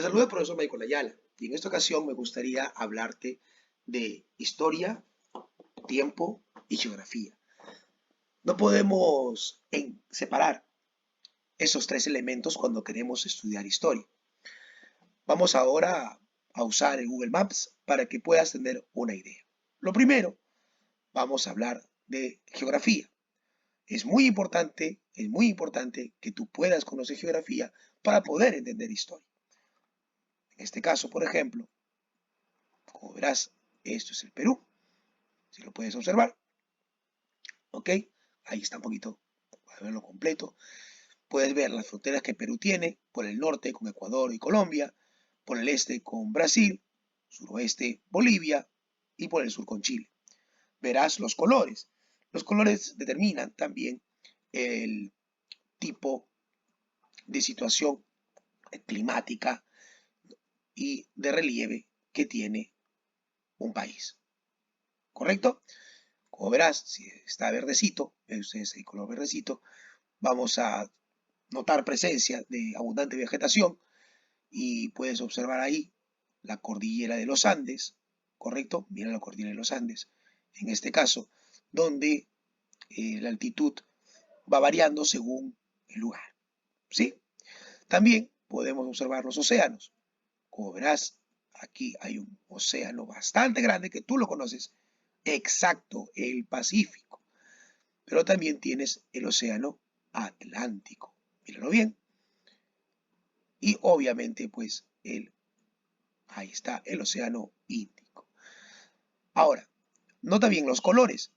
Te saluda el profesor Michael Ayala y en esta ocasión me gustaría hablarte de historia, tiempo y geografía. No podemos separar esos tres elementos cuando queremos estudiar historia. Vamos ahora a usar el Google Maps para que puedas tener una idea. Lo primero, vamos a hablar de geografía. Es muy importante que tú puedas conocer geografía para poder entender historia. En este caso, por ejemplo, como verás, esto es el Perú, si lo puedes observar, ¿ok? Ahí está un poquito, puedes verlo completo. Puedes ver las fronteras que Perú tiene, por el norte con Ecuador y Colombia, por el este con Brasil, suroeste Bolivia y por el sur con Chile. Verás los colores. Los colores determinan también el tipo de situación climática y de relieve que tiene un país. ¿Correcto? Como verás, si está verdecito, ven ustedes el color verdecito, vamos a notar presencia de abundante vegetación y puedes observar ahí la cordillera de los Andes, ¿correcto? Mira la cordillera de los Andes, en este caso, donde la altitud va variando según el lugar, ¿sí? También podemos observar los océanos. Como verás, aquí hay un océano bastante grande que tú lo conoces, exacto, el Pacífico. Pero también tienes el océano Atlántico. Míralo bien. Y obviamente, pues, ahí está el océano Índico. Ahora, nota bien los colores.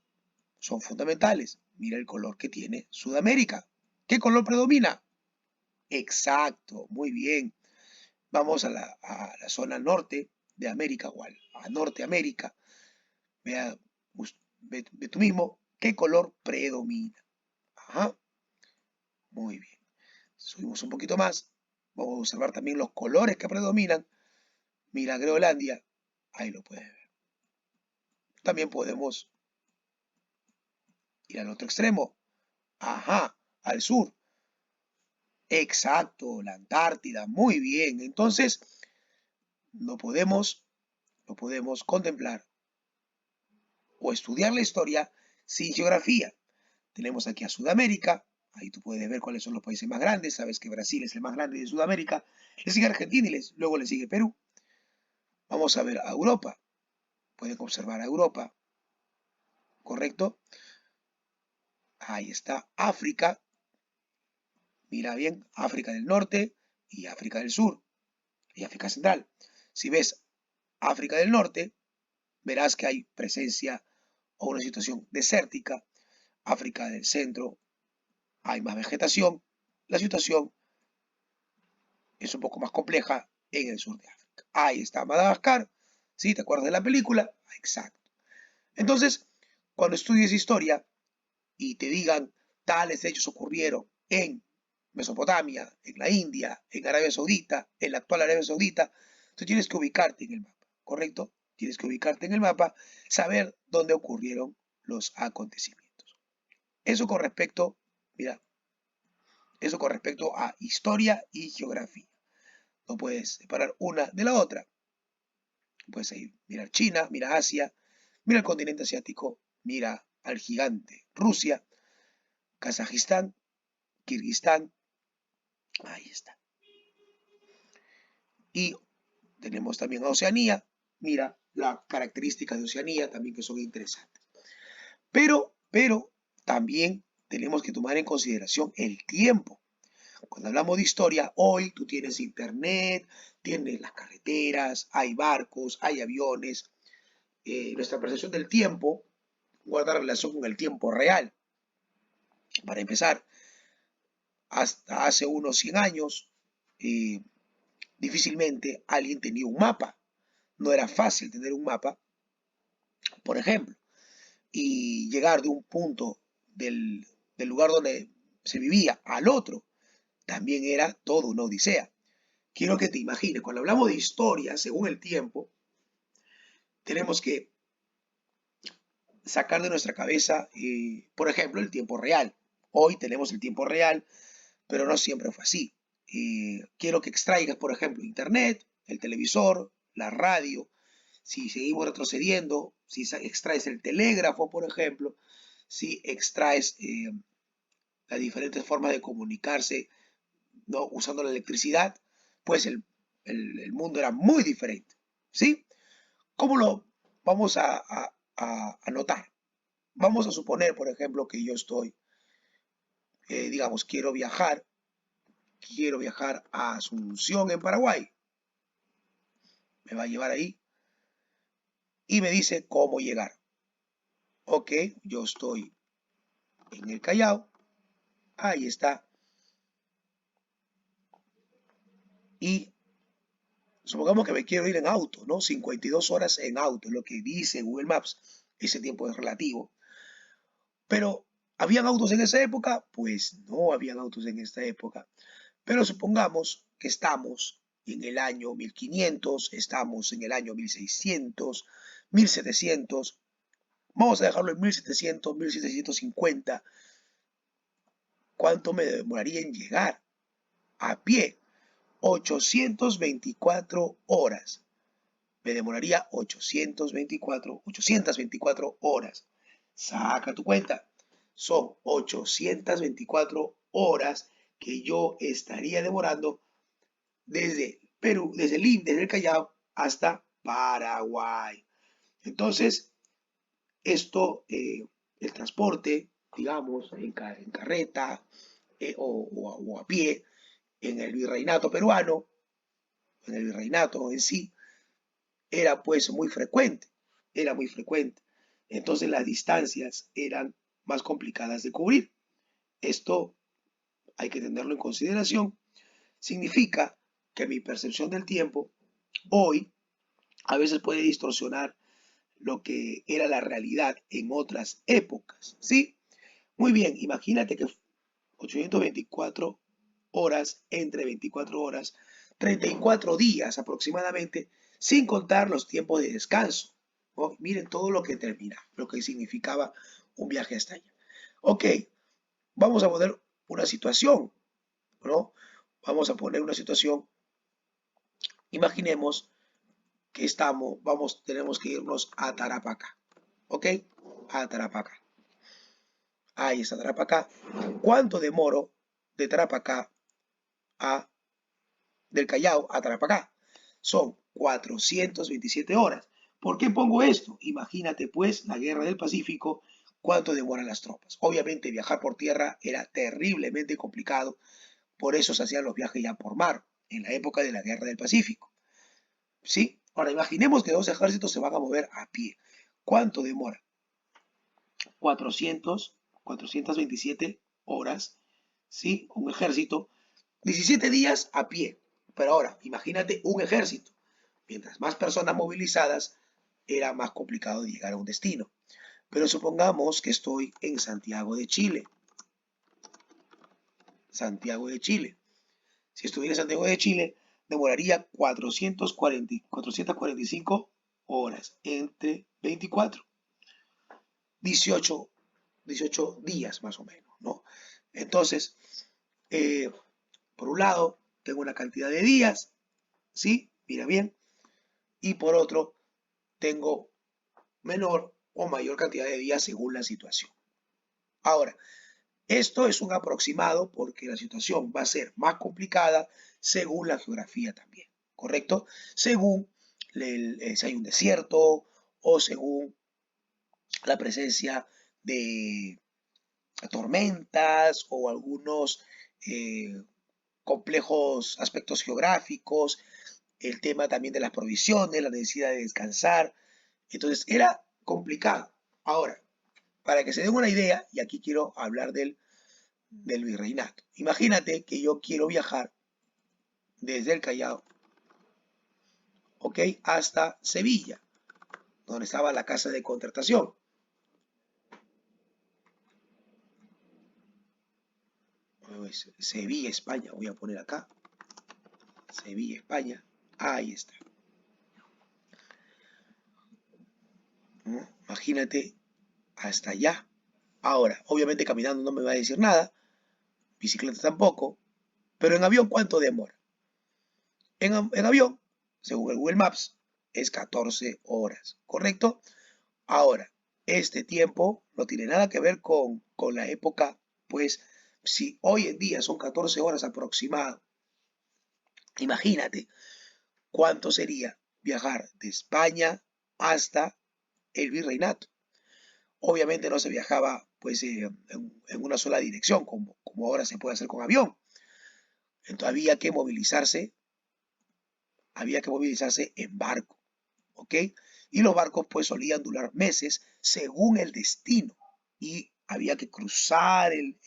Son fundamentales. Mira el color que tiene Sudamérica. ¿Qué color predomina? Exacto, muy bien. Vamos a la zona norte de América o a Norteamérica. Vea, ve tú mismo qué color predomina. Ajá, muy bien. Subimos un poquito más. Vamos a observar también los colores que predominan. Mira Groenlandia, ahí lo puedes ver. También podemos ir al otro extremo. Ajá, al sur. Exacto, la Antártida, muy bien. Entonces, no podemos, no podemos contemplar o estudiar la historia sin geografía. Tenemos aquí a Sudamérica, ahí tú puedes ver cuáles son los países más grandes, sabes que Brasil es el más grande de Sudamérica, le sigue Argentina y luego le sigue Perú. Vamos a ver a Europa, pueden observar a Europa, ¿correcto? Ahí está África, mira bien, África del Norte y África del Sur y África Central. Si ves África del Norte, verás que hay presencia o una situación desértica. África del Centro hay más vegetación. La situación es un poco más compleja en el sur de África. Ahí está Madagascar, ¿sí? ¿Te acuerdas de la película? Exacto. Entonces, cuando estudies historia y te digan tales hechos ocurrieron en Mesopotamia, en la India, en Arabia Saudita, en la actual Arabia Saudita, tú tienes que ubicarte en el mapa, ¿correcto? Tienes que ubicarte en el mapa, saber dónde ocurrieron los acontecimientos. Eso con respecto, mira, eso con respecto a historia y geografía. No puedes separar una de la otra. Puedes ahí mirar China, mira Asia, mira el continente asiático, mira al gigante Rusia, Kazajistán, Kirguistán, ahí está. Y tenemos también a Oceanía, mira las características de Oceanía también que son interesantes. Pero también tenemos que tomar en consideración el tiempo. Cuando hablamos de historia, hoy tú tienes internet, tienes las carreteras, hay barcos, hay aviones. Nuestra percepción del tiempo guarda relación con el tiempo real. Para empezar, hasta hace unos 100 años, difícilmente alguien tenía un mapa. No era fácil tener un mapa, por ejemplo, y llegar de un punto del lugar donde se vivía al otro también era todo una odisea. Quiero que te imagines, cuando hablamos de historia, según el tiempo, tenemos que sacar de nuestra cabeza, por ejemplo, el tiempo real. Hoy tenemos el tiempo real, pero no siempre fue así. quiero que extraigas, por ejemplo, internet, el televisor, la radio. Si seguimos retrocediendo, si extraes el telégrafo, por ejemplo, si extraes las diferentes formas de comunicarse, ¿no?, usando la electricidad, pues el mundo era muy diferente. ¿Sí? ¿Cómo lo vamos a notar? Vamos a suponer, por ejemplo, que yo estoy, digamos, quiero viajar a Asunción en Paraguay. Me va a llevar ahí y me dice cómo llegar. Ok, yo estoy en el Callao. Ahí está. Y supongamos que me quiero ir en auto, ¿no? 52 horas en auto, es lo que dice Google Maps. Ese tiempo es relativo. Pero, ¿habían autos en esa época? Pues no habían autos en esta época. Pero supongamos que estamos en el año 1500, estamos en el año 1600, 1700. Vamos a dejarlo en 1700, 1750. ¿Cuánto me demoraría en llegar? A pie, 824 horas. Me demoraría 824 horas. Saca tu cuenta. Son 824 horas que yo estaría demorando desde Perú, desde el Callao hasta Paraguay. Entonces, esto, el transporte, digamos, en carreta o a pie, en el virreinato peruano, en el virreinato en sí, era pues muy frecuente, era muy frecuente. Entonces las distancias eran más complicadas de cubrir. Esto hay que tenerlo en consideración. Significa que mi percepción del tiempo hoy a veces puede distorsionar lo que era la realidad en otras épocas, ¿sí? Muy bien, imagínate que 824 horas entre 24 horas, 34 días aproximadamente, sin contar los tiempos de descanso, ¿no? Miren todo lo que termina, lo que significaba un viaje hasta allá. Ok, vamos a poner una situación, ¿no? Vamos a poner una situación. Imaginemos que tenemos que irnos a Tarapacá, ¿ok? A Tarapacá. Ahí está Tarapacá. ¿Cuánto demoro de Tarapacá del Callao a Tarapacá? Son 427 horas. ¿Por qué pongo esto? Imagínate pues la guerra del Pacífico, cuánto demoran las tropas. Obviamente viajar por tierra era terriblemente complicado, por eso se hacían los viajes ya por mar, en la época de la guerra del Pacífico. ¿Sí? Ahora imaginemos que dos ejércitos se van a mover a pie. ¿Cuánto demora? 427 horas, ¿sí? Un ejército, 17 días a pie. Pero ahora, imagínate un ejército. Mientras más personas movilizadas, era más complicado llegar a un destino. Pero supongamos que estoy en Santiago de Chile. Santiago de Chile. Si estuviera en Santiago de Chile, demoraría 445 horas entre 24. 18 días más o menos, ¿no? Entonces, por un lado, tengo una cantidad de días, ¿sí? Mira bien. Y por otro, tengo menor o mayor cantidad de días según la situación. Ahora, esto es un aproximado porque la situación va a ser más complicada según la geografía también, ¿correcto? Según si hay un desierto o según la presencia de tormentas o algunos complejos aspectos geográficos, el tema también de las provisiones, la necesidad de descansar. Entonces era complicado. Ahora, para que se den una idea, y aquí quiero hablar del virreinato. Imagínate que yo quiero viajar desde el Callao, ¿ok? Hasta Sevilla, donde estaba la casa de contratación. Sevilla, España, voy a poner acá. Sevilla, España. Ahí está. ¿No? Imagínate hasta allá. Ahora, obviamente caminando no me va a decir nada, bicicleta tampoco, Pero en avión, ¿cuánto demora? En avión, según el Google Maps, es 14 horas, ¿correcto? Ahora, este tiempo no tiene nada que ver con la época, pues si hoy en día son 14 horas aproximado, imagínate cuánto sería viajar de España hasta el Virreinato. Obviamente no se viajaba pues en una sola dirección, como ahora se puede hacer con avión. Entonces había que movilizarse en barco, ¿ok? Y los barcos pues solían durar meses según el destino y había que cruzar el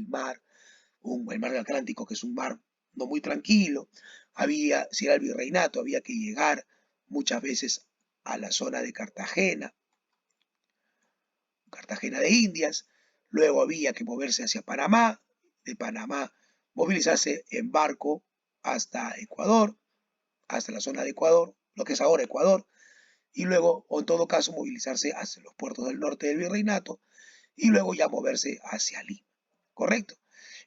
mar, el mar Atlántico, que es un mar no muy tranquilo. Si era el virreinato, había que llegar muchas veces a la zona de Cartagena de Indias, luego había que moverse hacia Panamá, de Panamá movilizarse en barco hasta Ecuador, hasta la zona de Ecuador, lo que es ahora Ecuador, y luego, o en todo caso, movilizarse hacia los puertos del norte del virreinato y luego ya moverse hacia Lima, ¿correcto?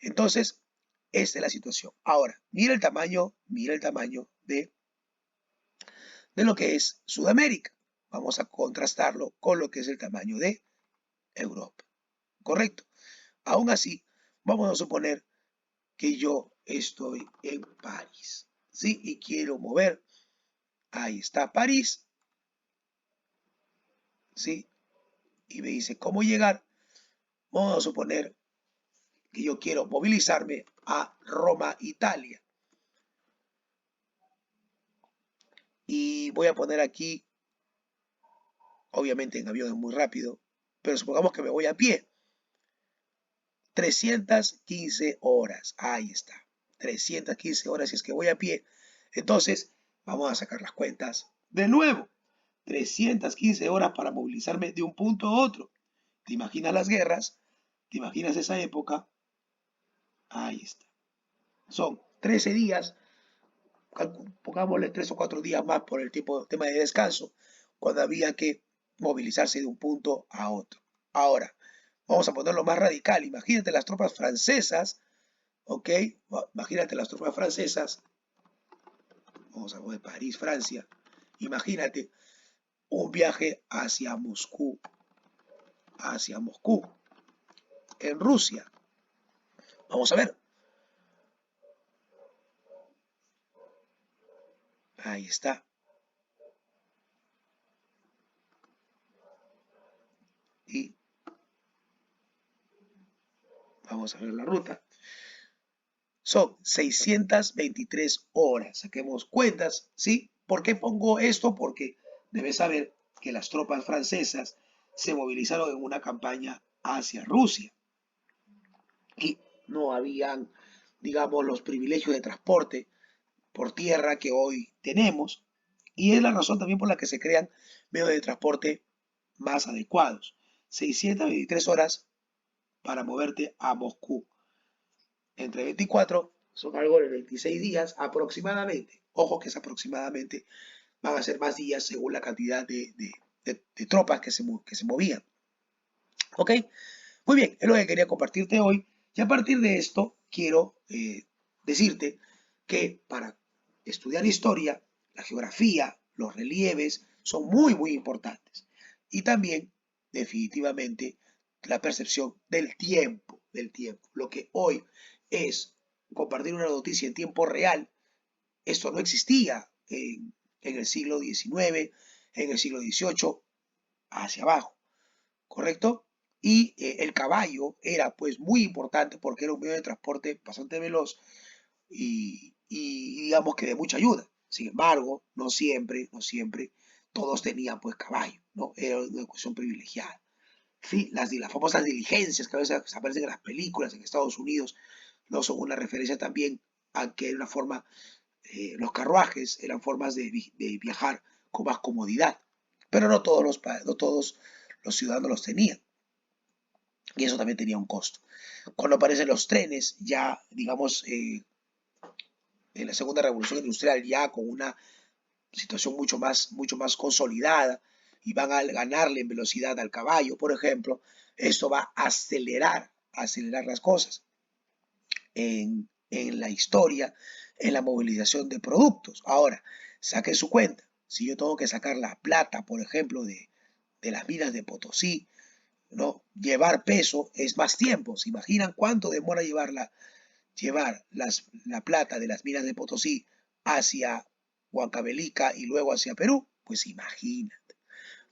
Entonces, esta es la situación. Ahora, mira el tamaño de lo que es Sudamérica. Vamos a contrastarlo con lo que es el tamaño de Europa, ¿correcto? Aún así, vamos a suponer que yo estoy en París, ¿sí? Y quiero mover, ahí está París, ¿sí? Y me dice cómo llegar. Vamos a suponer que yo quiero movilizarme a Roma, Italia. Y voy a poner aquí, obviamente en avión es muy rápido, pero supongamos que me voy a pie. 315 horas, ahí está. 315 horas si es que voy a pie. Entonces, vamos a sacar las cuentas de nuevo. 315 horas para movilizarme de un punto a otro. ¿Te imaginas las guerras? ¿Te imaginas esa época? Ahí está. Son 13 días, pongámosle 3 o 4 días más por el tema de descanso, cuando había que movilizarse de un punto a otro. Ahora, vamos a ponerlo más radical. Imagínate las tropas francesas, ¿ok? Imagínate las tropas francesas. Vamos a poner París, Francia. Imagínate un viaje hacia Moscú, en Rusia. Vamos a ver. Ahí está. Y vamos a ver la ruta. Son 623 horas. Saquemos cuentas, ¿sí? ¿Por qué pongo esto? Porque debes saber que las tropas francesas se movilizaron en una campaña hacia Rusia. Y no habían, digamos, los privilegios de transporte por tierra que hoy tenemos. Y es la razón también por la que se crean medios de transporte más adecuados. 623 horas para moverte a Moscú. Entre 24 son algo de 26 días aproximadamente. Ojo que es aproximadamente, van a ser más días según la cantidad de tropas que se movían. ¿Ok? Muy bien, es lo que quería compartirte hoy. Y a partir de esto, quiero decirte que para estudiar historia, la geografía, los relieves son muy, muy importantes. Y también, definitivamente, la percepción del tiempo. Lo que hoy es compartir una noticia en tiempo real, esto no existía en el siglo XIX, en el siglo XVIII, hacia abajo, ¿correcto? Y el caballo era pues muy importante porque era un medio de transporte bastante veloz y digamos que de mucha ayuda. Sin embargo, no siempre todos tenían pues caballo, ¿no? Era una cuestión privilegiada. Sí, las famosas diligencias que a veces aparecen en las películas en Estados Unidos no son una referencia también a que era una forma, los carruajes eran formas de viajar con más comodidad, pero no todos los ciudadanos los tenían. Y eso también tenía un costo. Cuando aparecen los trenes, ya digamos, en la segunda revolución industrial, ya con una situación mucho más consolidada y van a ganarle en velocidad al caballo, por ejemplo, esto va a acelerar las cosas. En en la historia, en la movilización de productos. Ahora, saque su cuenta. Si yo tengo que sacar la plata, por ejemplo, de las minas de Potosí, ¿no? Llevar peso es más tiempo. ¿Se imaginan cuánto demora llevar la plata de las minas de Potosí hacia Huancavelica y luego hacia Perú? Pues imagínate.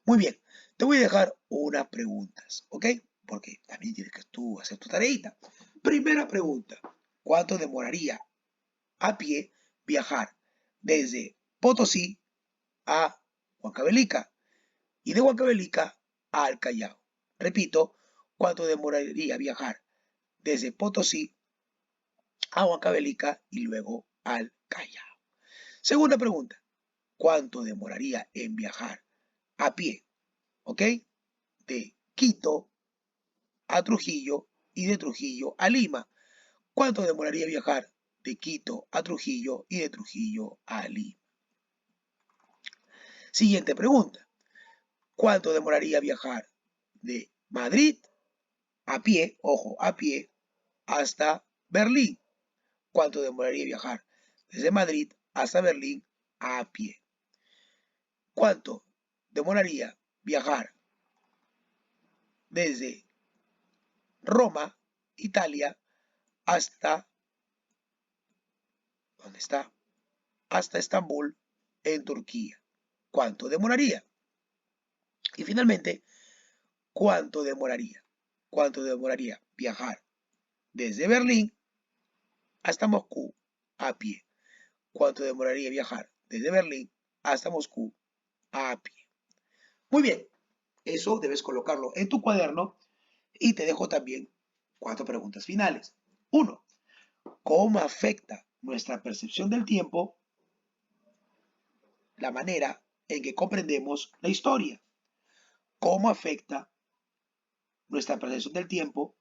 Muy bien, te voy a dejar unas preguntas, ¿ok? Porque también tienes que tú hacer tu tareita. Primera pregunta, ¿cuánto demoraría a pie viajar desde Potosí a Huancavelica y de Huancavelica al Callao? Repito, ¿cuánto demoraría viajar desde Potosí a Huancavelica y luego al Callao? Segunda pregunta, ¿cuánto demoraría en viajar a pie, ¿ok? De Quito a Trujillo y de Trujillo a Lima. ¿Cuánto demoraría viajar de Quito a Trujillo y de Trujillo a Lima? Siguiente pregunta. ¿Cuánto demoraría viajar de Madrid a pie, ojo, a pie, hasta Berlín? ¿Cuánto demoraría viajar desde Madrid hasta Berlín a pie? ¿Cuánto demoraría viajar desde Roma, Italia, hasta, ¿dónde está? Hasta Estambul, en Turquía? ¿Cuánto demoraría? Y finalmente, ¿cuánto demoraría? ¿Cuánto demoraría viajar desde Berlín hasta Moscú a pie? ¿Cuánto demoraría viajar desde Berlín hasta Moscú a pie? Muy bien, eso debes colocarlo en tu cuaderno y te dejo también 4 preguntas finales. 1. ¿Cómo afecta nuestra percepción del tiempo la manera en que comprendemos la historia? ¿Cómo afecta nuestra percepción del tiempo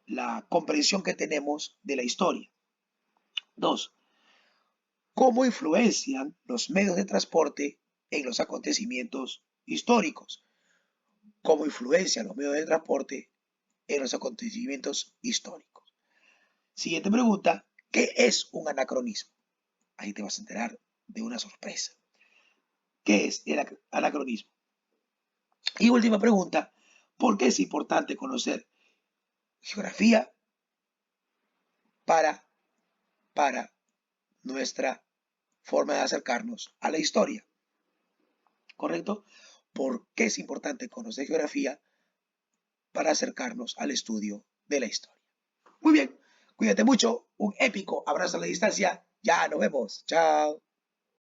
la comprensión que tenemos de la historia? 2. ¿Cómo influencian los medios de transporte en los acontecimientos históricos? ¿Cómo influencian los medios de transporte en los acontecimientos históricos? Siguiente pregunta, ¿qué es un anacronismo? Ahí te vas a enterar de una sorpresa. ¿Qué es el anacronismo? Y última pregunta, ¿por qué es importante conocer geografía para, para nuestra forma de acercarnos a la historia? ¿Correcto? ¿Por qué es importante conocer geografía para acercarnos al estudio de la historia? Muy bien, cuídate mucho, un épico abrazo a la distancia, ya nos vemos, chao.